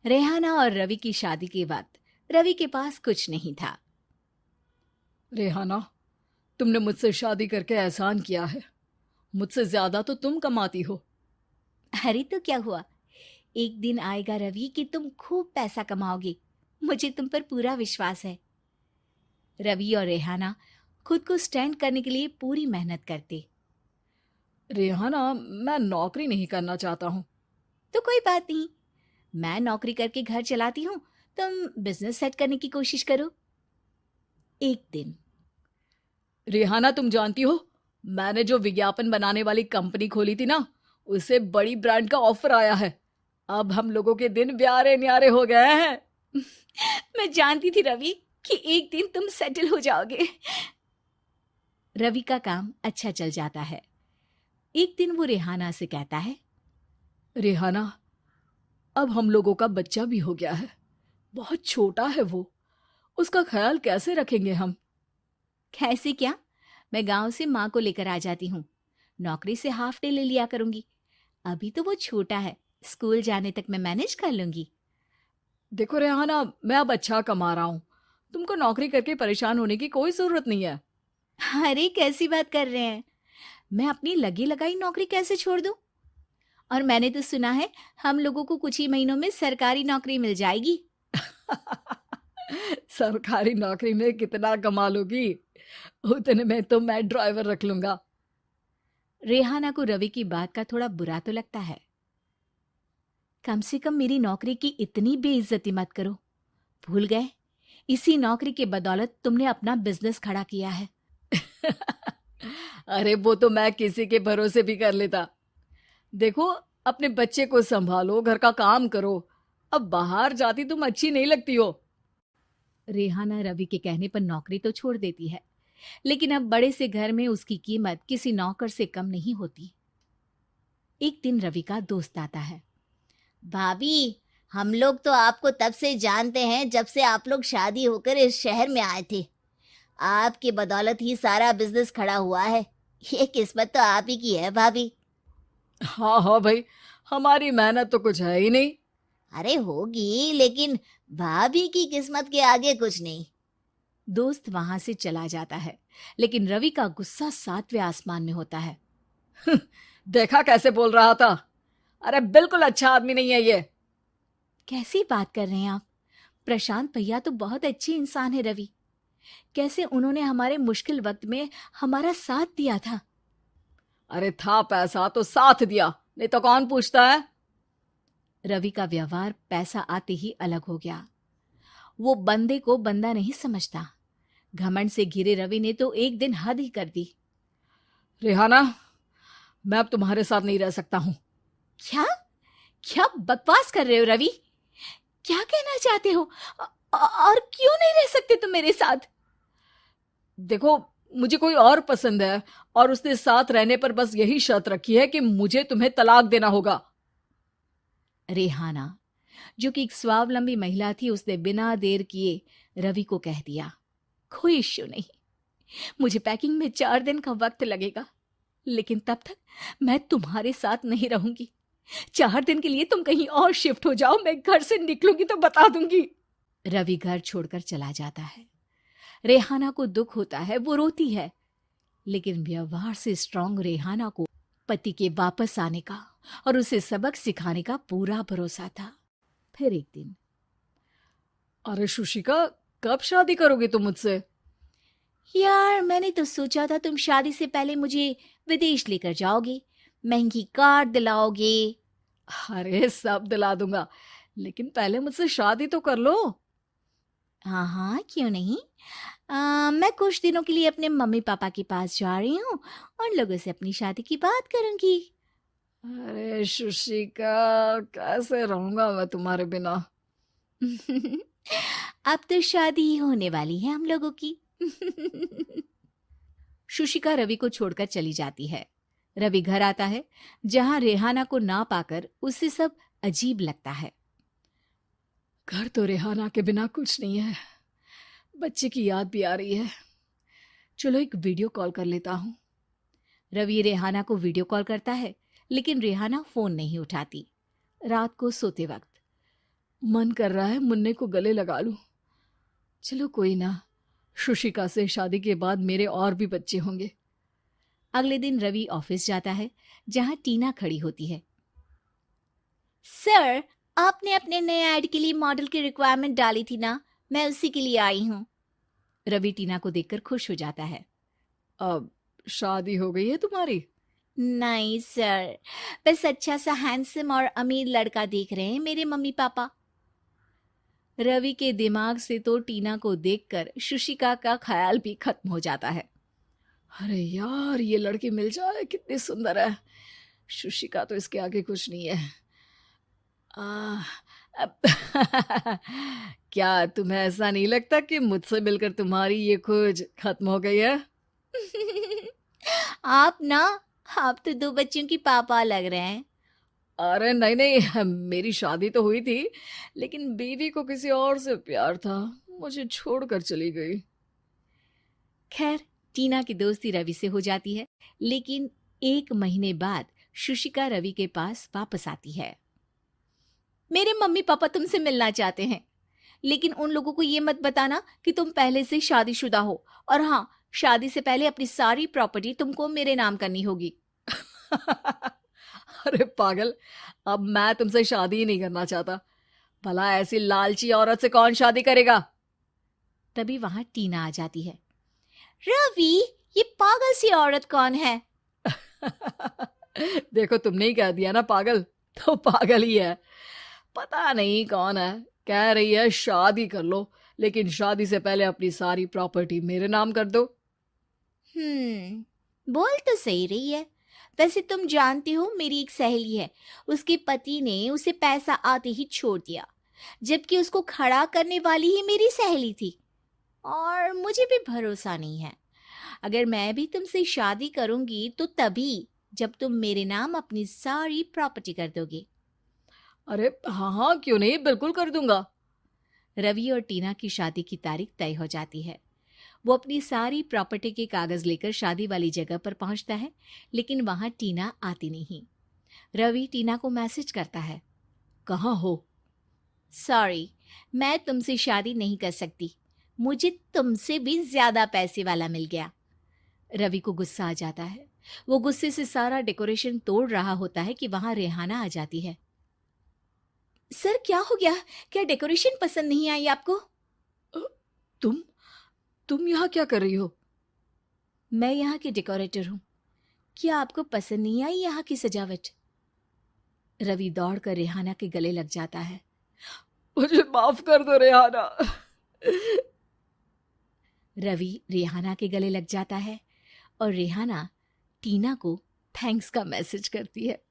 रेहाना और रवि की शादी के वक्त रवि के पास कुछ नहीं था। रेहाना, तुमने मुझसे शादी करके एहसान किया है। मुझसे ज्यादा तो तुम कमाती हो। अरे तो क्या हुआ, एक दिन आएगा रवि कि तुम खूब पैसा कमाओगे। मुझे तुम पर पूरा विश्वास है। रवि और रेहाना खुद को स्टैंड करने के लिए पूरी मेहनत करते। रेहाना, मैं नौकरी नहीं करना चाहता हूँ। तो कोई बात नहीं, मैं नौकरी करके घर चलाती हूँ, तुम बिजनेस सेट करने की कोशिश करो। एक दिन रेहाना, तुम जानती हो, मैंने जो विज्ञापन बनाने वाली कंपनी खोली थी ना, उसे बड़ी ब्रांड का ऑफर आया है। अब हम लोगों के दिन ब्यारे न्यारे हो गए हैं। मैं जानती थी रवि कि एक दिन तुम सेटल हो जाओगे। रवि का काम अच्छा चल जाता है। एक दिन वो रेहाना से कहता है, रेहाना, अब हम लोगों का बच्चा भी हो गया है। बहुत छोटा है वो। उसका ख्याल कैसे रखेंगे हम? कैसे क्या, मैं गांव से माँ को लेकर आ जाती हूँ। नौकरी से हाफ डे ले लिया करूंगी। अभी तो वो छोटा है, स्कूल जाने तक मैं मैनेज कर लूंगी। देखो रेहाना, मैं अब अच्छा कमा रहा हूँ। तुमको नौकरी करके परेशान होने की कोई जरूरत नहीं है। अरे कैसी बात कर रहे हैं, मैं अपनी लगी लगाई नौकरी कैसे छोड़ दूं? और मैंने तो सुना है हम लोगों को कुछ ही महीनों में सरकारी नौकरी मिल जाएगी। सरकारी नौकरी में कितना कमा लोगी? उतने में तो मैं ड्राइवर रख लूंगा। रेहाना को रवि की बात का थोड़ा बुरा तो लगता है। कम से कम मेरी नौकरी की इतनी बेइज्जती मत करो। भूल गए, इसी नौकरी के बदौलत तुमने अपना बिजनेस खड़ा किया है। अरे वो तो मैं किसी के भरोसे भी कर लेता। देखो, अपने बच्चे को संभालो, घर का काम करो। अब बाहर जाती तुम अच्छी नहीं लगती हो। रेहाना रवि के कहने पर नौकरी तो छोड़ देती है, लेकिन अब बड़े से घर में उसकी कीमत किसी नौकर से कम नहीं होती। एक दिन रवि का दोस्त आता है। भाभी, हम लोग तो आपको तब से जानते हैं जब से आप लोग शादी होकर इस शहर में आए थे। आपकी बदौलत ही सारा बिजनेस खड़ा हुआ है। ये किस्मत तो आप ही की है भाभी। हाँ हाँ भाई, हमारी मेहनत तो कुछ है ही नहीं। अरे होगी, लेकिन भाभी की किस्मत के आगे कुछ नहीं। दोस्त वहां से चला जाता है, लेकिन रवि का गुस्सा सातवें आसमान में होता है। देखा कैसे बोल रहा था? अरे बिल्कुल अच्छा आदमी नहीं है ये। कैसी बात कर रहे हैं आप? प्रशांत भैया तो बहुत अच्छे इंसान है रवि। कैसे उन्होंने हमारे मुश्किल वक्त में हमारा साथ दिया था। अरे था पैसा तो साथ दिया, नहीं तो कौन पूछता है? रवि का व्यवहार पैसा आते ही अलग हो गया। वो बंदे को बंदा नहीं समझता। घमंड से घिरे रवि ने तो एक दिन हद ही कर दी। रेहाना, मैं अब तुम्हारे साथ नहीं रह सकता हूँ। क्या क्या बकवास कर रहे हो रवि? क्या कहना चाहते हो? और क्यों नहीं रह सकते तुम मेरे साथ? देखो, मुझे कोई और पसंद है, और उसने साथ रहने पर बस यही शर्त रखी है कि मुझे तुम्हें तलाक देना होगा। रेहाना, जो कि एक स्वावलंबी महिला थी, उसने बिना देर किए रवि को कह दिया, कोई इश्यू नहीं, मुझे पैकिंग में 4 दिन का वक्त लगेगा, लेकिन तब तक मैं तुम्हारे साथ नहीं रहूंगी। 4 दिन के लिए तुम कहीं और शिफ्ट हो जाओ, मैं घर से निकलूंगी तो बता दूंगी। रवि घर छोड़कर चला जाता है। रेहाना को दुख होता है, वो रोती है, लेकिन व्यवहार से स्ट्रांग रेहाना को पति के वापस आने का और उसे सबक सिखाने का पूरा भरोसा था। फिर एक दिन, अरे शुशिका, कब शादी करोगे तुम मुझसे? यार मैंने तो सोचा था तुम शादी से पहले मुझे विदेश लेकर जाओगे, महंगी कार दिलाओगे। अरे सब दिला दूंगा, लेकिन पहले मुझसे शादी तो कर लो। हाँ हाँ, क्यों नहीं। मैं कुछ दिनों के लिए अपने मम्मी पापा के पास जा रही हूँ और लोगों से अपनी शादी की बात करूंगी। अरे शुशिका, कैसे रहूंगा मैं तुम्हारे बिना? अब तो शादी ही होने वाली है हम लोगों की। शुशिका रवि को छोड़कर चली जाती है। रवि घर आता है, जहां रेहाना को ना पाकर उसे सब अजीब लगता है। घर तो रेहाना के बिना कुछ नहीं है। बच्चे की याद भी आ रही है। चलो एक वीडियो कॉल कर लेता हूँ। रवि रेहाना को वीडियो कॉल करता है, लेकिन रेहाना फोन नहीं उठाती। रात को सोते वक्त मन कर रहा है मुन्ने को गले लगा लूं। चलो कोई ना, शुशिका से शादी के बाद मेरे और भी बच्चे होंगे। अगले दिन रवि ऑफिस जाता है, जहां टीना खड़ी होती है। सर, आपने अपने नए ऐड के लिए मॉडल की रिक्वायरमेंट डाली थी ना, मैं उसी के लिए आई हूँ। रवि टीना को देखकर खुश हो जाता है। अब शादी हो गई है तुम्हारी? नहीं सर, बस अच्छा सा हैंडसम और अमीर लड़का देख रहे हैं मेरे मम्मी पापा। रवि के दिमाग से तो टीना को देखकर शुशिका का ख्याल भी खत्म हो जाता है। अरे यार, ये लड़की मिल जाए कितनी सुंदर है। शुशिका तो इसके आगे कुछ नहीं है। आ, अब क्या तुम्हें ऐसा नहीं लगता कि मुझसे मिलकर तुम्हारी ये खोज खत्म हो गई है? आप तो 2 बच्चों की पापा लग रहे हैं। अरे नहीं नहीं, मेरी शादी तो हुई थी, लेकिन बीवी को किसी और से प्यार था, मुझे छोड़कर चली गई। खैर, टीना की दोस्ती रवि से हो जाती है, लेकिन 1 महीने बाद शुशिका रवि के पास वापस आती है। मेरे मम्मी पापा तुमसे मिलना चाहते हैं, लेकिन उन लोगों को ये मत बताना कि तुम पहले से शादीशुदा हो, और हाँ, शादी से पहले अपनी सारी प्रॉपर्टी तुमको मेरे नाम करनी होगी। अरे पागल, अब मैं तुमसे शादी ही नहीं करना चाहता। भला ऐसी लालची औरत से कौन शादी करेगा? तभी वहां टीना आ जाती है। रवि, ये पागल सी औरत कौन है? देखो, तुमने ही कह दिया ना पागल, तो पागल ही है। पता नहीं कौन है, कह रही है शादी कर लो, लेकिन शादी से पहले अपनी सारी प्रॉपर्टी मेरे नाम कर दो। बोल तो सही रही है। वैसे तुम जानती हो, मेरी एक सहेली है, उसके पति ने उसे पैसा आते ही छोड़ दिया, जबकि उसको खड़ा करने वाली ही मेरी सहेली थी। और मुझे भी भरोसा नहीं है। अगर मैं भी तुमसे शादी करूंगी तो तभी, जब तुम मेरे नाम अपनी सारी प्रॉपर्टी कर दोगे। अरे हाँ हाँ, क्यों नहीं, बिल्कुल कर दूंगा। रवि और टीना की शादी की तारीख तय हो जाती है। वो अपनी सारी प्रॉपर्टी के कागज लेकर शादी वाली जगह पर पहुंचता है, लेकिन वहां टीना आती नहीं। रवि टीना को मैसेज करता है। कहाँ हो? सॉरी, मैं तुमसे शादी नहीं कर सकती, मुझे तुमसे भी ज्यादा पैसे वाला मिल गया। रवि को गुस्सा आ जाता है। वो गुस्से से सारा डेकोरेशन तोड़ रहा होता है कि वहां रेहाना आ जाती है। सर, क्या हो गया? क्या डेकोरेशन पसंद नहीं आई आपको? अ, तुम यहाँ क्या कर रही हो? मैं यहाँ की डेकोरेटर हूँ। क्या आपको पसंद नहीं आई यहाँ की सजावट? रवि दौड़कर रेहाना के गले लग जाता है। मुझे माफ कर दो रेहाना। रवि रेहाना के गले लग जाता है और रेहाना टीना को थैंक्स का मैसेज करती है।